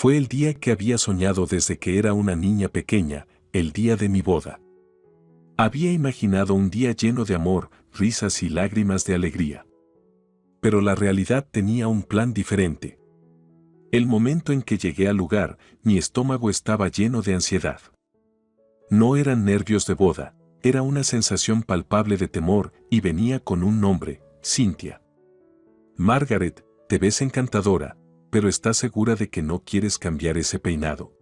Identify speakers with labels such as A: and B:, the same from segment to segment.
A: Fue el día que había soñado desde que era una niña pequeña, el día de mi boda. Había imaginado un día lleno de amor, risas y lágrimas de alegría. Pero la realidad tenía un plan diferente. El momento en que llegué al lugar, mi estómago estaba lleno de ansiedad. No eran nervios de boda, era una sensación palpable de temor y venía con un nombre, Cynthia. Margaret, te ves encantadora, pero ¿estás segura de que no quieres cambiar ese peinado?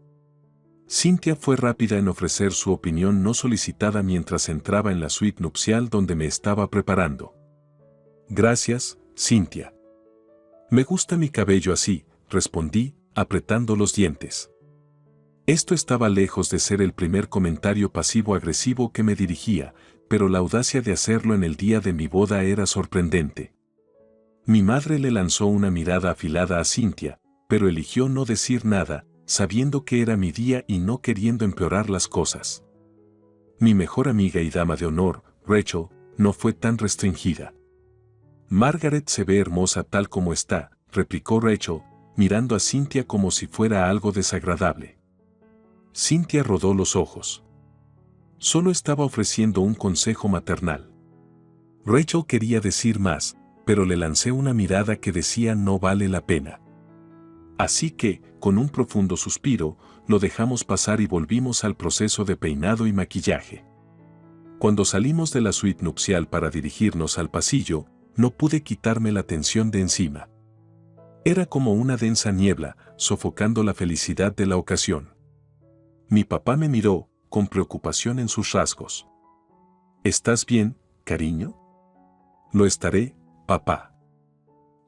A: Cynthia fue rápida en ofrecer su opinión no solicitada mientras entraba en la suite nupcial donde me estaba preparando. Gracias, Cynthia. Me gusta mi cabello así, respondí, apretando los dientes. Esto estaba lejos de ser el primer comentario pasivo-agresivo que me dirigía, pero la audacia de hacerlo en el día de mi boda era sorprendente. Mi madre le lanzó una mirada afilada a Cynthia, pero eligió no decir nada, sabiendo que era mi día y no queriendo empeorar las cosas. Mi mejor amiga y dama de honor, Rachel, no fue tan restringida. Margaret se ve hermosa tal como está, replicó Rachel, mirando a Cynthia como si fuera algo desagradable. Cynthia rodó los ojos. Solo estaba ofreciendo un consejo maternal. Rachel quería decir más, pero le lancé una mirada que decía no vale la pena. Así que, con un profundo suspiro, lo dejamos pasar y volvimos al proceso de peinado y maquillaje. Cuando salimos de la suite nupcial para dirigirnos al pasillo, no pude quitarme la tensión de encima. Era como una densa niebla, sofocando la felicidad de la ocasión. Mi papá me miró, con preocupación en sus rasgos. ¿Estás bien, cariño? Lo estaré, papá.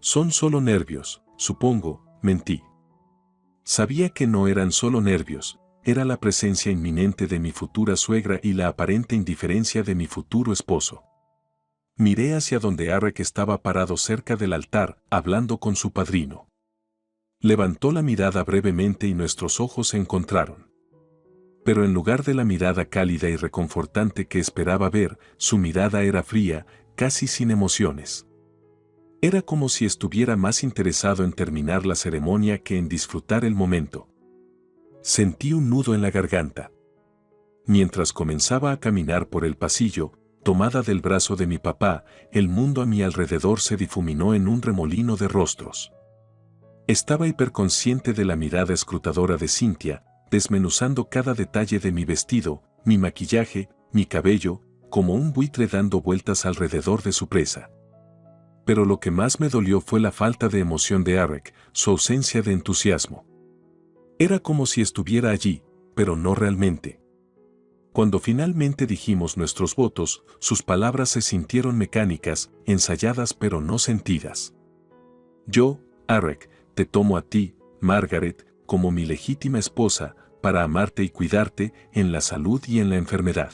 A: Son solo nervios, supongo, mentí. Sabía que no eran solo nervios, era la presencia inminente de mi futura suegra y la aparente indiferencia de mi futuro esposo. Miré hacia donde Eric estaba parado cerca del altar, hablando con su padrino. Levantó la mirada brevemente y nuestros ojos se encontraron. Pero en lugar de la mirada cálida y reconfortante que esperaba ver, su mirada era fría, casi sin emociones. Era como si estuviera más interesado en terminar la ceremonia que en disfrutar el momento. Sentí un nudo en la garganta. Mientras comenzaba a caminar por el pasillo, tomada del brazo de mi papá, el mundo a mi alrededor se difuminó en un remolino de rostros. Estaba hiperconsciente de la mirada escrutadora de Cynthia, desmenuzando cada detalle de mi vestido, mi maquillaje, mi cabello, como un buitre dando vueltas alrededor de su presa. Pero lo que más me dolió fue la falta de emoción de Eric, su ausencia de entusiasmo. Era como si estuviera allí, pero no realmente. Cuando finalmente dijimos nuestros votos, sus palabras se sintieron mecánicas, ensayadas pero no sentidas. Yo, Eric, te tomo a ti, Margaret, como mi legítima esposa, para amarte y cuidarte en la salud y en la enfermedad.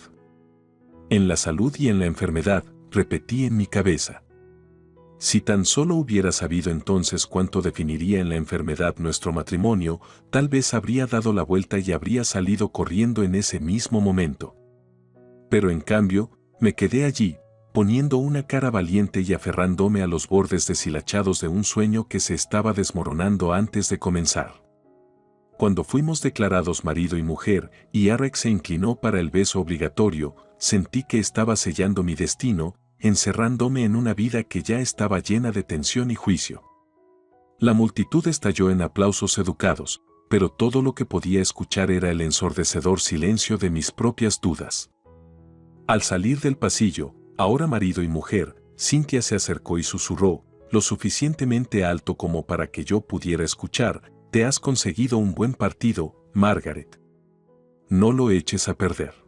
A: En la salud y en la enfermedad, repetí en mi cabeza. Si tan solo hubiera sabido entonces cuánto definiría en la enfermedad nuestro matrimonio, tal vez habría dado la vuelta y habría salido corriendo en ese mismo momento. Pero en cambio, me quedé allí, poniendo una cara valiente y aferrándome a los bordes deshilachados de un sueño que se estaba desmoronando antes de comenzar. Cuando fuimos declarados marido y mujer, y Eric se inclinó para el beso obligatorio, sentí que estaba sellando mi destino, encerrándome en una vida que ya estaba llena de tensión y juicio. La multitud estalló en aplausos educados, pero todo lo que podía escuchar era el ensordecedor silencio de mis propias dudas. Al salir del pasillo, ahora marido y mujer, Cynthia se acercó y susurró, lo suficientemente alto como para que yo pudiera escuchar: te has conseguido un buen partido, Margaret. No lo eches a perder.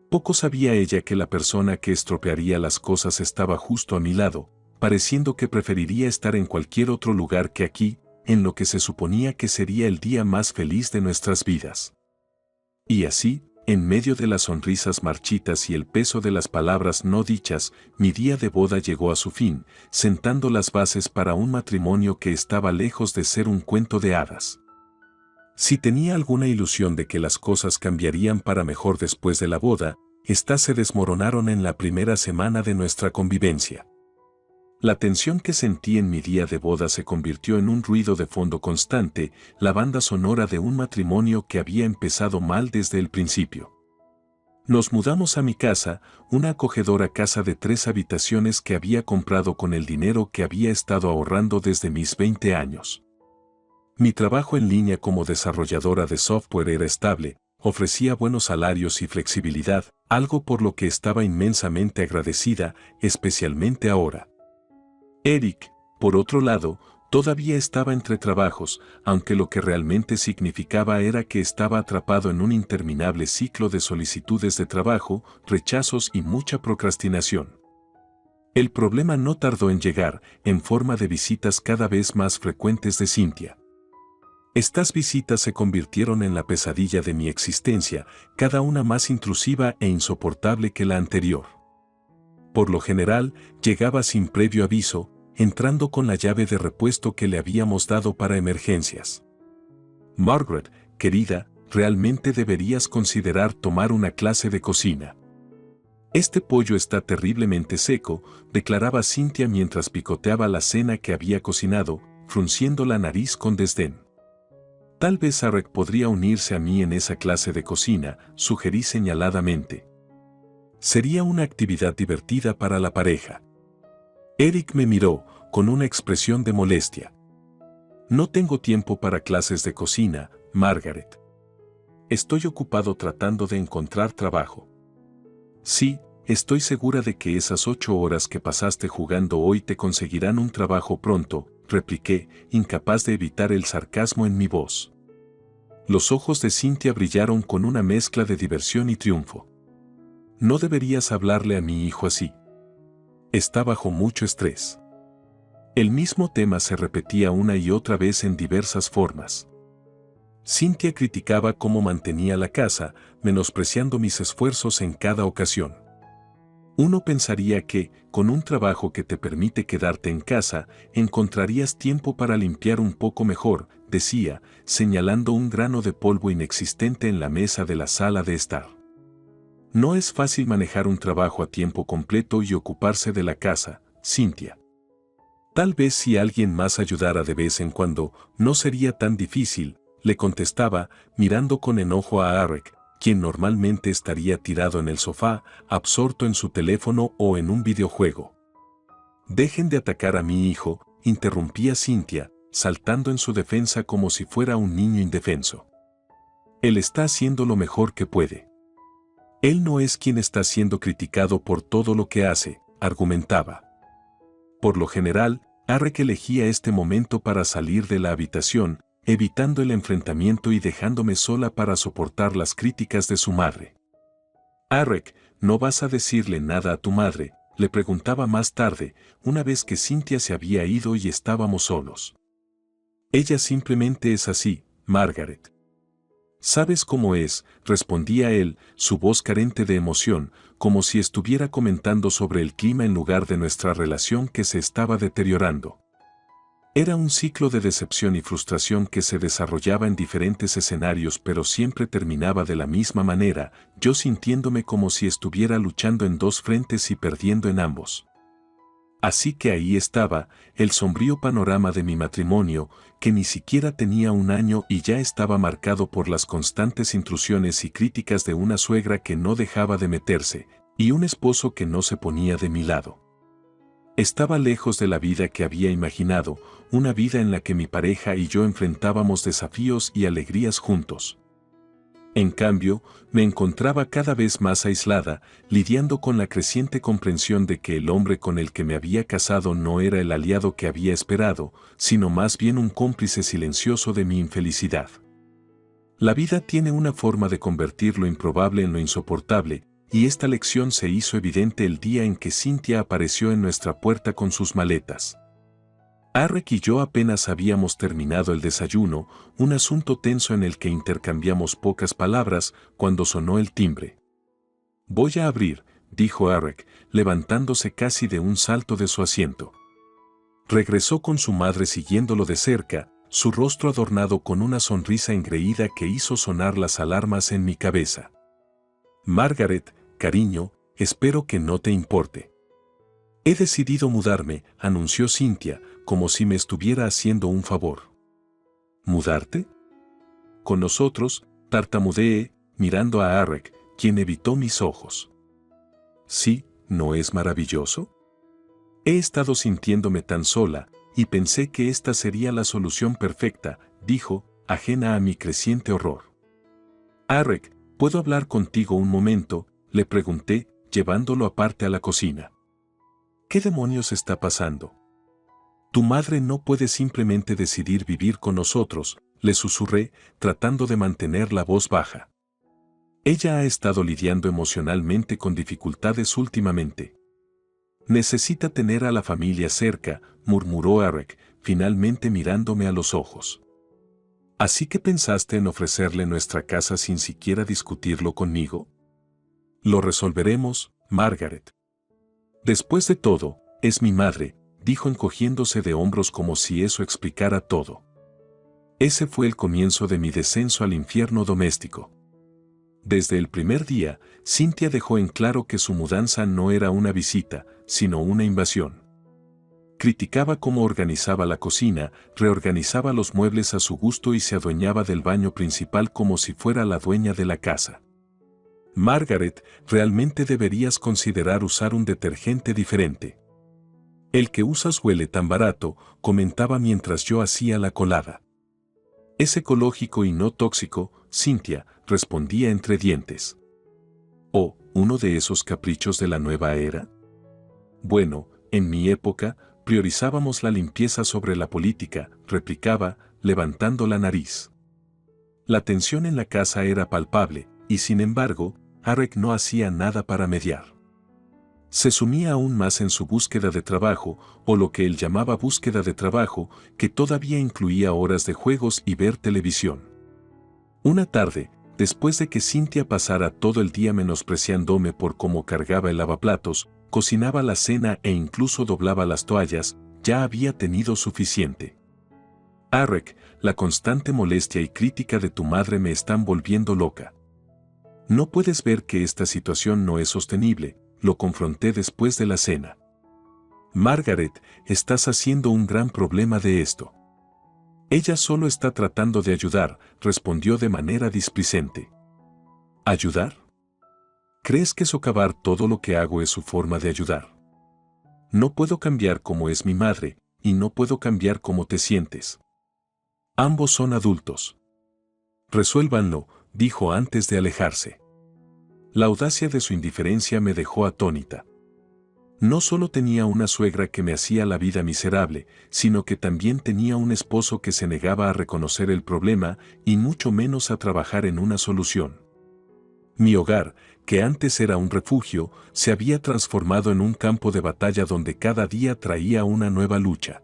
A: Poco sabía ella que la persona que estropearía las cosas estaba justo a mi lado, pareciendo que preferiría estar en cualquier otro lugar que aquí, en lo que se suponía que sería el día más feliz de nuestras vidas. Y así, en medio de las sonrisas marchitas y el peso de las palabras no dichas, mi día de boda llegó a su fin, sentando las bases para un matrimonio que estaba lejos de ser un cuento de hadas. Si tenía alguna ilusión de que las cosas cambiarían para mejor después de la boda, estas se desmoronaron en la primera semana de nuestra convivencia. La tensión que sentí en mi día de boda se convirtió en un ruido de fondo constante, la banda sonora de un matrimonio que había empezado mal desde el principio. Nos mudamos a mi casa, una acogedora casa de 3 habitaciones que había comprado con el dinero que había estado ahorrando desde mis 20 años. Mi trabajo en línea como desarrolladora de software era estable, ofrecía buenos salarios y flexibilidad, algo por lo que estaba inmensamente agradecida, especialmente ahora. Eric, por otro lado, todavía estaba entre trabajos, aunque lo que realmente significaba era que estaba atrapado en un interminable ciclo de solicitudes de trabajo, rechazos y mucha procrastinación. El problema no tardó en llegar, en forma de visitas cada vez más frecuentes de Cynthia. Estas visitas se convirtieron en la pesadilla de mi existencia, cada una más intrusiva e insoportable que la anterior. Por lo general, llegaba sin previo aviso, entrando con la llave de repuesto que le habíamos dado para emergencias. Margaret, querida, realmente deberías considerar tomar una clase de cocina. Este pollo está terriblemente seco, declaraba Cynthia mientras picoteaba la cena que había cocinado, frunciendo la nariz con desdén. Tal vez Eric podría unirse a mí en esa clase de cocina, sugerí señaladamente. Sería una actividad divertida para la pareja. Eric me miró, con una expresión de molestia. No tengo tiempo para clases de cocina, Margaret. Estoy ocupado tratando de encontrar trabajo. Sí, estoy segura de que esas 8 horas que pasaste jugando hoy te conseguirán un trabajo pronto, repliqué, incapaz de evitar el sarcasmo en mi voz. Los ojos de Cynthia brillaron con una mezcla de diversión y triunfo. No deberías hablarle a mi hijo así. Está bajo mucho estrés. El mismo tema se repetía una y otra vez en diversas formas. Cynthia criticaba cómo mantenía la casa, menospreciando mis esfuerzos en cada ocasión. Uno pensaría que, con un trabajo que te permite quedarte en casa, encontrarías tiempo para limpiar un poco mejor, decía, señalando un grano de polvo inexistente en la mesa de la sala de estar. No es fácil manejar un trabajo a tiempo completo y ocuparse de la casa, Cynthia. Tal vez si alguien más ayudara de vez en cuando, no sería tan difícil, le contestaba, mirando con enojo a Eric, quien normalmente estaría tirado en el sofá, absorto en su teléfono o en un videojuego. Dejen de atacar a mi hijo, interrumpía Cynthia, saltando en su defensa como si fuera un niño indefenso. Él está haciendo lo mejor que puede. Él no es quien está siendo criticado por todo lo que hace, argumentaba. Por lo general, Eric elegía este momento para salir de la habitación, evitando el enfrentamiento y dejándome sola para soportar las críticas de su madre. Eric, ¿no vas a decirle nada a tu madre?, le preguntaba más tarde, una vez que Cynthia se había ido y estábamos solos. Ella simplemente es así, Margaret. ¿Sabes cómo es?, respondía él, su voz carente de emoción, como si estuviera comentando sobre el clima en lugar de nuestra relación que se estaba deteriorando. Era un ciclo de decepción y frustración que se desarrollaba en diferentes escenarios pero siempre terminaba de la misma manera, yo sintiéndome como si estuviera luchando en 2 frentes y perdiendo en ambos. Así que ahí estaba, el sombrío panorama de mi matrimonio, que ni siquiera tenía 1 año y ya estaba marcado por las constantes intrusiones y críticas de una suegra que no dejaba de meterse, y un esposo que no se ponía de mi lado. Estaba lejos de la vida que había imaginado, una vida en la que mi pareja y yo enfrentábamos desafíos y alegrías juntos. En cambio, me encontraba cada vez más aislada, lidiando con la creciente comprensión de que el hombre con el que me había casado no era el aliado que había esperado, sino más bien un cómplice silencioso de mi infelicidad. La vida tiene una forma de convertir lo improbable en lo insoportable, y esta lección se hizo evidente el día en que Cynthia apareció en nuestra puerta con sus maletas. Eric y yo apenas habíamos terminado el desayuno, un asunto tenso en el que intercambiamos pocas palabras, cuando sonó el timbre. «Voy a abrir», dijo Eric, levantándose casi de un salto de su asiento. Regresó con su madre siguiéndolo de cerca, su rostro adornado con una sonrisa engreída que hizo sonar las alarmas en mi cabeza. «Margaret, cariño, espero que no te importe». He decidido mudarme, anunció Cynthia, como si me estuviera haciendo un favor. ¿Mudarte? Con nosotros, tartamudeé, mirando a Arek, quien evitó mis ojos. Sí, ¿no es maravilloso? He estado sintiéndome tan sola, y pensé que esta sería la solución perfecta, dijo, ajena a mi creciente horror. Arek, ¿puedo hablar contigo un momento?, le pregunté, llevándolo aparte a la cocina. ¿Qué demonios está pasando? Tu madre no puede simplemente decidir vivir con nosotros, le susurré, tratando de mantener la voz baja. Ella ha estado lidiando emocionalmente con dificultades últimamente. Necesita tener a la familia cerca, murmuró Arek, finalmente mirándome a los ojos. ¿Así que pensaste en ofrecerle nuestra casa sin siquiera discutirlo conmigo? Lo resolveremos, Margaret. Después de todo, es mi madre, dijo encogiéndose de hombros como si eso explicara todo. Ese fue el comienzo de mi descenso al infierno doméstico. Desde el primer día, Cynthia dejó en claro que su mudanza no era una visita, sino una invasión. Criticaba cómo organizaba la cocina, reorganizaba los muebles a su gusto y se adueñaba del baño principal como si fuera la dueña de la casa. Margaret, realmente deberías considerar usar un detergente diferente. El que usas huele tan barato, comentaba mientras yo hacía la colada. Es ecológico y no tóxico, Cynthia, respondía entre dientes. ¿O uno de esos caprichos de la nueva era? Bueno, en mi época, priorizábamos la limpieza sobre la política, replicaba, levantando la nariz. La tensión en la casa era palpable, y sin embargo, Arek no hacía nada para mediar. Se sumía aún más en su búsqueda de trabajo, o lo que él llamaba búsqueda de trabajo, que todavía incluía horas de juegos y ver televisión. Una tarde, después de que Cynthia pasara todo el día menospreciándome por cómo cargaba el lavaplatos, cocinaba la cena e incluso doblaba las toallas, ya había tenido suficiente. Arek, la constante molestia y crítica de tu madre me están volviendo loca. No puedes ver que esta situación no es sostenible, lo confronté después de la cena. Margaret, estás haciendo un gran problema de esto. Ella solo está tratando de ayudar, respondió de manera displicente. ¿Ayudar? ¿Crees que socavar todo lo que hago es su forma de ayudar? No puedo cambiar cómo es mi madre, y no puedo cambiar cómo te sientes. Ambos son adultos. Resuélvanlo, dijo antes de alejarse. La audacia de su indiferencia me dejó atónita. No solo tenía una suegra que me hacía la vida miserable, sino que también tenía un esposo que se negaba a reconocer el problema y mucho menos a trabajar en una solución. Mi hogar, que antes era un refugio, se había transformado en un campo de batalla donde cada día traía una nueva lucha.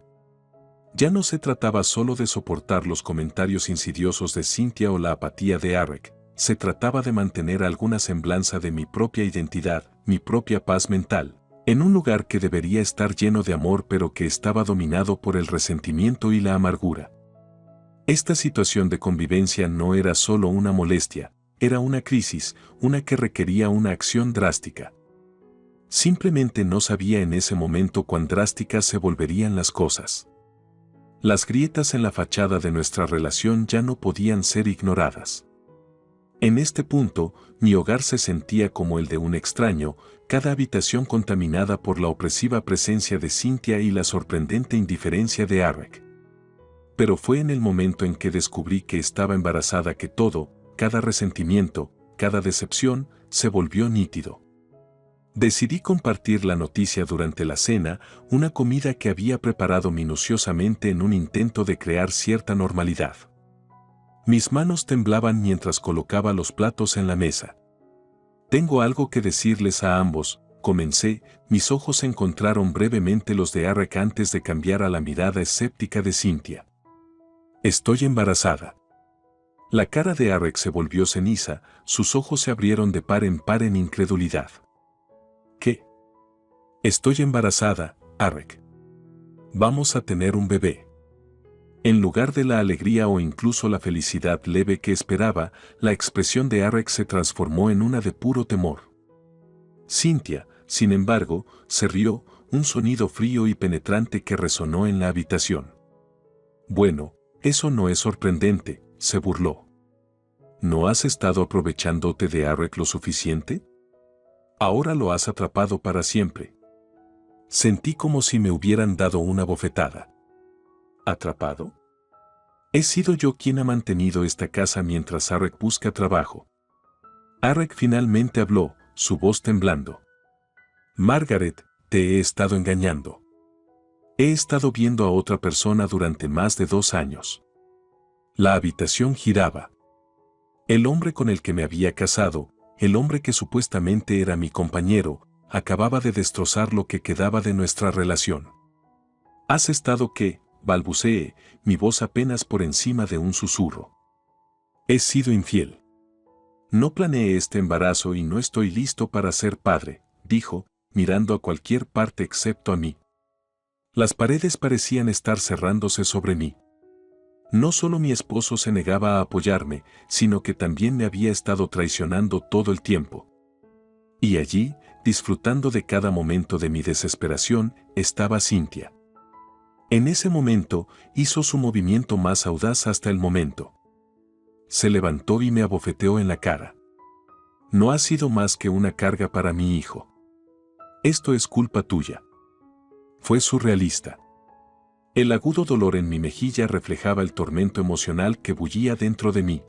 A: Ya no se trataba solo de soportar los comentarios insidiosos de Cynthia o la apatía de Arek, se trataba de mantener alguna semblanza de mi propia identidad, mi propia paz mental, en un lugar que debería estar lleno de amor pero que estaba dominado por el resentimiento y la amargura. Esta situación de convivencia no era solo una molestia, era una crisis, una que requería una acción drástica. Simplemente no sabía en ese momento cuán drásticas se volverían las cosas. Las grietas en la fachada de nuestra relación ya no podían ser ignoradas. En este punto, mi hogar se sentía como el de un extraño, cada habitación contaminada por la opresiva presencia de Cynthia y la sorprendente indiferencia de Arek. Pero fue en el momento en que descubrí que estaba embarazada que todo, cada resentimiento, cada decepción, se volvió nítido. Decidí compartir la noticia durante la cena, una comida que había preparado minuciosamente en un intento de crear cierta normalidad. Mis manos temblaban mientras colocaba los platos en la mesa. Tengo algo que decirles a ambos, comencé, mis ojos se encontraron brevemente los de Arek antes de cambiar a la mirada escéptica de Cynthia. Estoy embarazada. La cara de Arek se volvió ceniza, sus ojos se abrieron de par en incredulidad. ¿Qué? Estoy embarazada, Arek. Vamos a tener un bebé. En lugar de la alegría o incluso la felicidad leve que esperaba, la expresión de Arek se transformó en una de puro temor. Cynthia, sin embargo, se rió, un sonido frío y penetrante que resonó en la habitación. Bueno, eso no es sorprendente, se burló. ¿No has estado aprovechándote de Arek lo suficiente? Ahora lo has atrapado para siempre. Sentí como si me hubieran dado una bofetada. ¿Atrapado? He sido yo quien ha mantenido esta casa mientras Arek busca trabajo. Arek finalmente habló, su voz temblando. Margaret, te he estado engañando. He estado viendo a otra persona durante más de 2 años. La habitación giraba. El hombre con el que me había casado, el hombre que supuestamente era mi compañero, acababa de destrozar lo que quedaba de nuestra relación. ¿Has estado qué? Balbuceé, mi voz apenas por encima de un susurro. He sido infiel. No planeé este embarazo y no estoy listo para ser padre, dijo, mirando a cualquier parte excepto a mí. Las paredes parecían estar cerrándose sobre mí. No solo mi esposo se negaba a apoyarme, sino que también me había estado traicionando todo el tiempo. Y allí, disfrutando de cada momento de mi desesperación, estaba Cynthia. En ese momento, hizo su movimiento más audaz hasta el momento. Se levantó y me abofeteó en la cara. No ha sido más que una carga para mi hijo. Esto es culpa tuya. Fue surrealista. El agudo dolor en mi mejilla reflejaba el tormento emocional que bullía dentro de mí.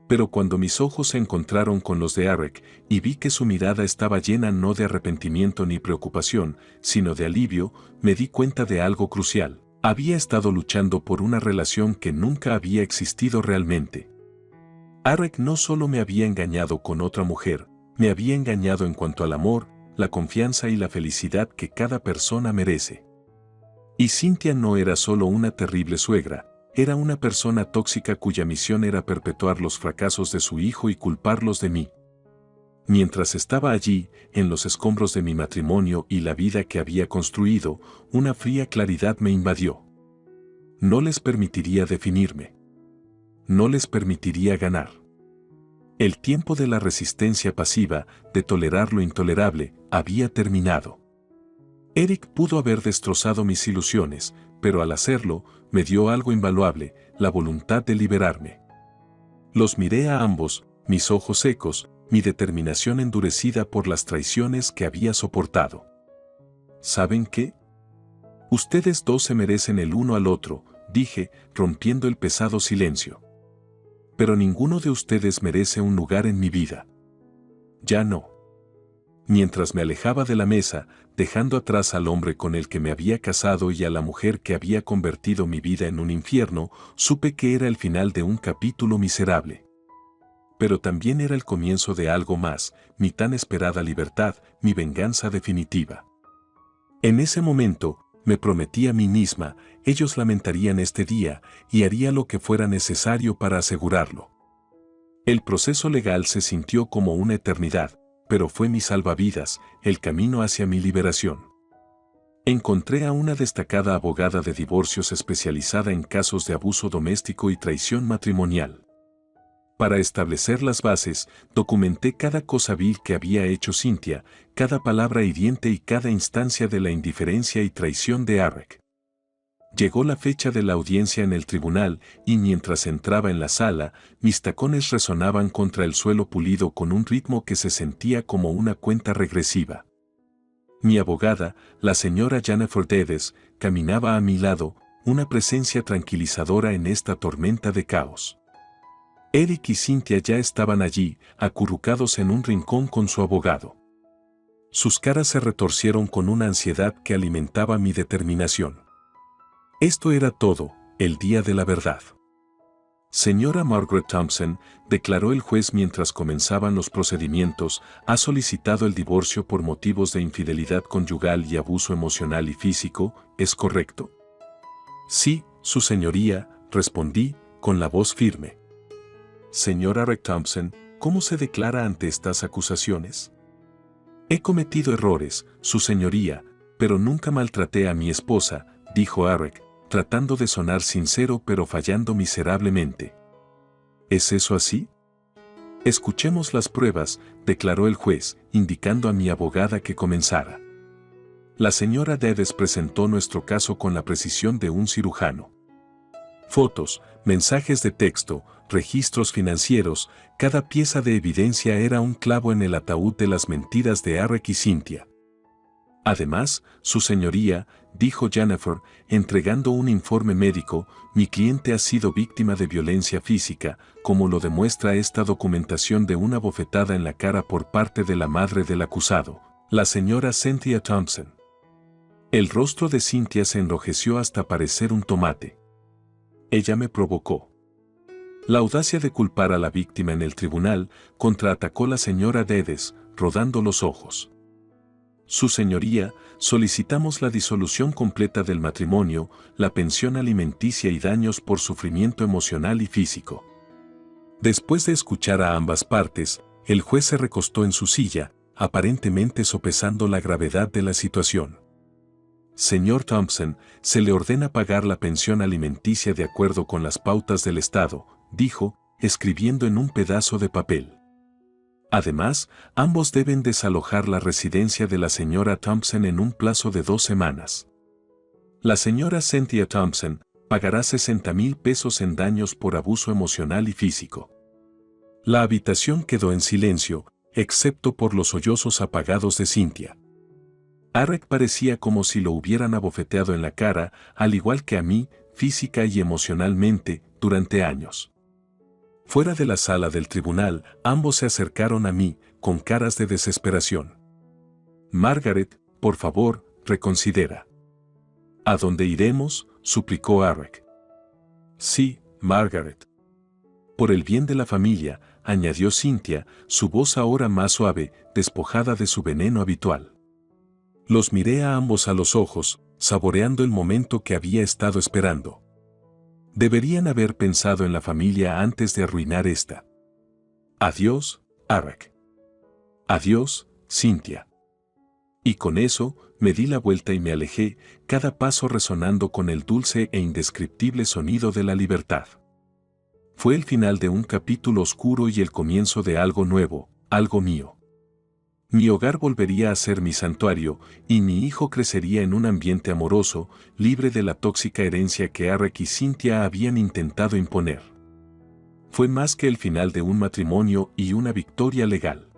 A: Pero cuando mis ojos se encontraron con los de Arek y vi que su mirada estaba llena no de arrepentimiento ni preocupación, sino de alivio, me di cuenta de algo crucial. Había estado luchando por una relación que nunca había existido realmente. Arek no solo me había engañado con otra mujer, me había engañado en cuanto al amor, la confianza y la felicidad que cada persona merece. Y Cynthia no era solo una terrible suegra, era una persona tóxica cuya misión era perpetuar los fracasos de su hijo y culparlos de mí. Mientras estaba allí, en los escombros de mi matrimonio y la vida que había construido, una fría claridad me invadió. No les permitiría definirme. No les permitiría ganar. El tiempo de la resistencia pasiva, de tolerar lo intolerable, había terminado. Eric pudo haber destrozado mis ilusiones, pero al hacerlo, me dio algo invaluable, la voluntad de liberarme. Los miré a ambos, mis ojos secos, mi determinación endurecida por las traiciones que había soportado. ¿Saben qué? Ustedes dos se merecen el uno al otro, dije, rompiendo el pesado silencio. Pero ninguno de ustedes merece un lugar en mi vida. Ya no. Mientras me alejaba de la mesa, dejando atrás al hombre con el que me había casado y a la mujer que había convertido mi vida en un infierno, supe que era el final de un capítulo miserable. Pero también era el comienzo de algo más, mi tan esperada libertad, mi venganza definitiva. En ese momento, me prometí a mí misma, ellos lamentarían este día y haría lo que fuera necesario para asegurarlo. El proceso legal se sintió como una eternidad, pero fue mi salvavidas, el camino hacia mi liberación. Encontré a una destacada abogada de divorcios especializada en casos de abuso doméstico y traición matrimonial. Para establecer las bases, documenté cada cosa vil que había hecho Cynthia, cada palabra hiriente y cada instancia de la indiferencia y traición de Arek. Llegó la fecha de la audiencia en el tribunal y mientras entraba en la sala, mis tacones resonaban contra el suelo pulido con un ritmo que se sentía como una cuenta regresiva. Mi abogada, la señora Jennifer Dedes, caminaba a mi lado, una presencia tranquilizadora en esta tormenta de caos. Eric y Cynthia ya estaban allí, acurrucados en un rincón con su abogado. Sus caras se retorcieron con una ansiedad que alimentaba mi determinación. Esto era todo, el día de la verdad. Señora Margaret Thompson, declaró el juez mientras comenzaban los procedimientos, ha solicitado el divorcio por motivos de infidelidad conyugal y abuso emocional y físico, ¿es correcto? Sí, su señoría, respondí, con la voz firme. Señora Rick Thompson, ¿cómo se declara ante estas acusaciones? He cometido errores, su señoría, pero nunca maltraté a mi esposa, dijo Arek, tratando de sonar sincero pero fallando miserablemente. ¿Es eso así? Escuchemos las pruebas, declaró el juez, indicando a mi abogada que comenzara. La señora Dedes presentó nuestro caso con la precisión de un cirujano. Fotos, mensajes de texto, registros financieros, cada pieza de evidencia era un clavo en el ataúd de las mentiras de Arek y Cynthia. Además, su señoría, dijo Jennifer, entregando un informe médico, mi cliente ha sido víctima de violencia física, como lo demuestra esta documentación de una bofetada en la cara por parte de la madre del acusado, la señora Cynthia Thompson. El rostro de Cynthia se enrojeció hasta parecer un tomate. Ella me provocó. La audacia de culpar a la víctima en el tribunal contraatacó la señora Dedes, rodando los ojos. Su señoría, solicitamos la disolución completa del matrimonio, la pensión alimenticia y daños por sufrimiento emocional y físico. Después de escuchar a ambas partes, el juez se recostó en su silla, aparentemente sopesando la gravedad de la situación. Señor Thompson, se le ordena pagar la pensión alimenticia de acuerdo con las pautas del Estado, dijo, escribiendo en un pedazo de papel. Además, ambos deben desalojar la residencia de la señora Thompson en un plazo de 2 semanas. La señora Cynthia Thompson pagará 60,000 pesos en daños por abuso emocional y físico. La habitación quedó en silencio, excepto por los sollozos apagados de Cynthia. Arek parecía como si lo hubieran abofeteado en la cara, al igual que a mí, física y emocionalmente, durante años. Fuera de la sala del tribunal, ambos se acercaron a mí, con caras de desesperación. Margaret, por favor, reconsidera. ¿A dónde iremos?, suplicó Arek. Sí, Margaret. Por el bien de la familia, añadió Cynthia, su voz ahora más suave, despojada de su veneno habitual. Los miré a ambos a los ojos, saboreando el momento que había estado esperando. Deberían haber pensado en la familia antes de arruinar esta. Adiós, Arek. Adiós, Cynthia. Y con eso, me di la vuelta y me alejé, cada paso resonando con el dulce e indescriptible sonido de la libertad. Fue el final de un capítulo oscuro y el comienzo de algo nuevo, algo mío. Mi hogar volvería a ser mi santuario, y mi hijo crecería en un ambiente amoroso, libre de la tóxica herencia que Arek y Cynthia habían intentado imponer. Fue más que el final de un matrimonio y una victoria legal.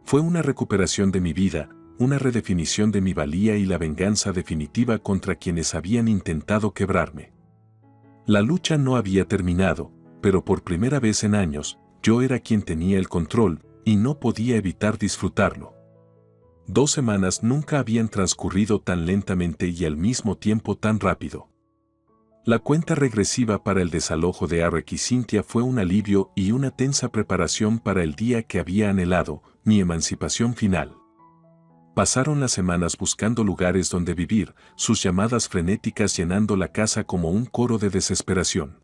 A: Fue una recuperación de mi vida, una redefinición de mi valía y la venganza definitiva contra quienes habían intentado quebrarme. La lucha no había terminado, pero por primera vez en años, yo era quien tenía el control, y no podía evitar disfrutarlo. 2 semanas nunca habían transcurrido tan lentamente y al mismo tiempo tan rápido. La cuenta regresiva para el desalojo de Arek y Cynthia fue un alivio y una tensa preparación para el día que había anhelado, mi emancipación final. Pasaron las semanas buscando lugares donde vivir, sus llamadas frenéticas llenando la casa como un coro de desesperación.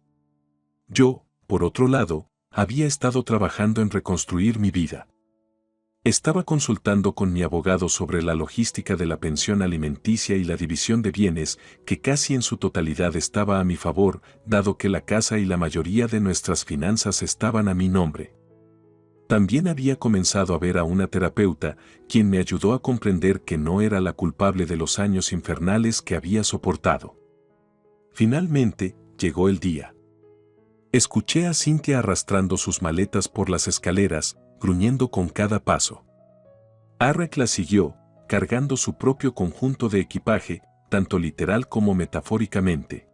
A: Yo, por otro lado, había estado trabajando en reconstruir mi vida. Estaba consultando con mi abogado sobre la logística de la pensión alimenticia y la división de bienes, que casi en su totalidad estaba a mi favor, dado que la casa y la mayoría de nuestras finanzas estaban a mi nombre. También había comenzado a ver a una terapeuta, quien me ayudó a comprender que no era la culpable de los años infernales que había soportado. Finalmente, llegó el día. Escuché a Cynthia arrastrando sus maletas por las escaleras, gruñendo con cada paso. Arek la siguió, cargando su propio conjunto de equipaje, tanto literal como metafóricamente.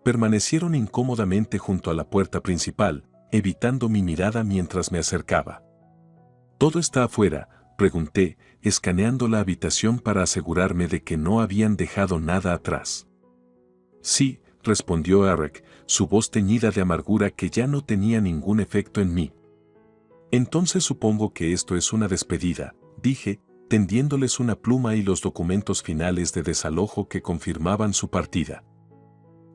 A: Permanecieron incómodamente junto a la puerta principal, evitando mi mirada mientras me acercaba. ¿Todo está afuera?, pregunté, escaneando la habitación para asegurarme de que no habían dejado nada atrás. Sí, respondió Arek, su voz teñida de amargura que ya no tenía ningún efecto en mí. Entonces supongo que esto es una despedida, dije, tendiéndoles una pluma y los documentos finales de desalojo que confirmaban su partida.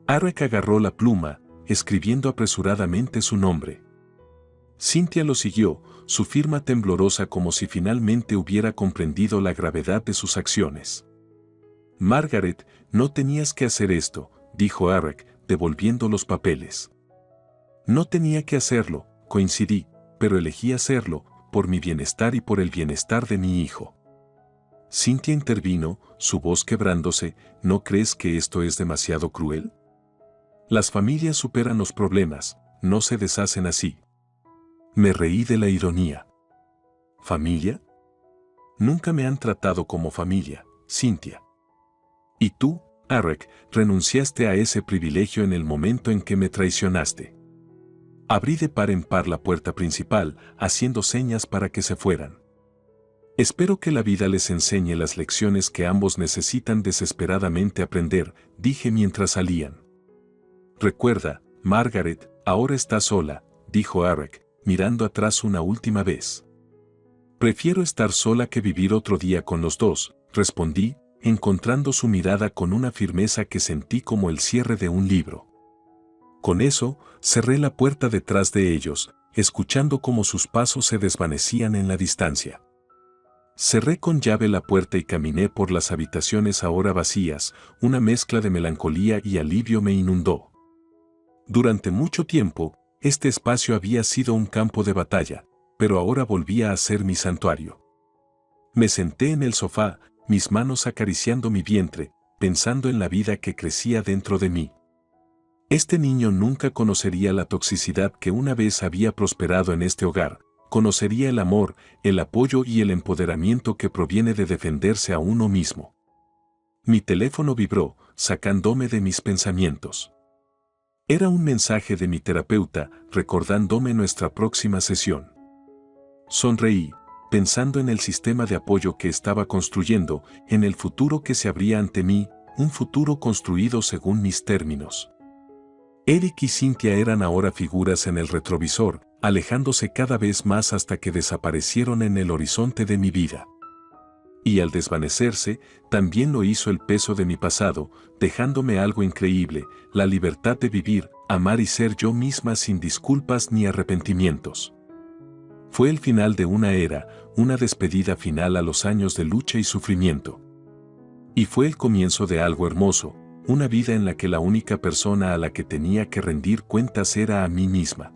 A: Arek agarró la pluma, escribiendo apresuradamente su nombre. Cynthia lo siguió, su firma temblorosa como si finalmente hubiera comprendido la gravedad de sus acciones. Margaret, no tenías que hacer esto, dijo Arek, devolviendo los papeles. No tenía que hacerlo, coincidí, pero elegí hacerlo, por mi bienestar y por el bienestar de mi hijo. Cynthia intervino, su voz quebrándose. ¿No crees que esto es demasiado cruel? Las familias superan los problemas, no se deshacen así. Me reí de la ironía. ¿Familia? Nunca me han tratado como familia, Cynthia. Y tú, Eric, renunciaste a ese privilegio en el momento en que me traicionaste. Abrí de par en par la puerta principal, haciendo señas para que se fueran. Espero que la vida les enseñe las lecciones que ambos necesitan desesperadamente aprender, dije mientras salían. Recuerda, Margaret, ahora estás sola, dijo Eric, mirando atrás una última vez. Prefiero estar sola que vivir otro día con los dos, respondí, encontrando su mirada con una firmeza que sentí como el cierre de un libro. Con eso, cerré la puerta detrás de ellos, escuchando cómo sus pasos se desvanecían en la distancia. Cerré con llave la puerta y caminé por las habitaciones ahora vacías, una mezcla de melancolía y alivio me inundó. Durante mucho tiempo, este espacio había sido un campo de batalla, pero ahora volvía a ser mi santuario. Me senté en el sofá, mis manos acariciando mi vientre, pensando en la vida que crecía dentro de mí. Este niño nunca conocería la toxicidad que una vez había prosperado en este hogar, conocería el amor, el apoyo y el empoderamiento que proviene de defenderse a uno mismo. Mi teléfono vibró, sacándome de mis pensamientos. Era un mensaje de mi terapeuta, recordándome nuestra próxima sesión. Sonreí, pensando en el sistema de apoyo que estaba construyendo, en el futuro que se abría ante mí, un futuro construido según mis términos. Eric y Cynthia eran ahora figuras en el retrovisor, alejándose cada vez más hasta que desaparecieron en el horizonte de mi vida. Y al desvanecerse, también lo hizo el peso de mi pasado, dejándome algo increíble, la libertad de vivir, amar y ser yo misma sin disculpas ni arrepentimientos. Fue el final de una era, una despedida final a los años de lucha y sufrimiento. Y fue el comienzo de algo hermoso, una vida en la que la única persona a la que tenía que rendir cuentas era a mí misma.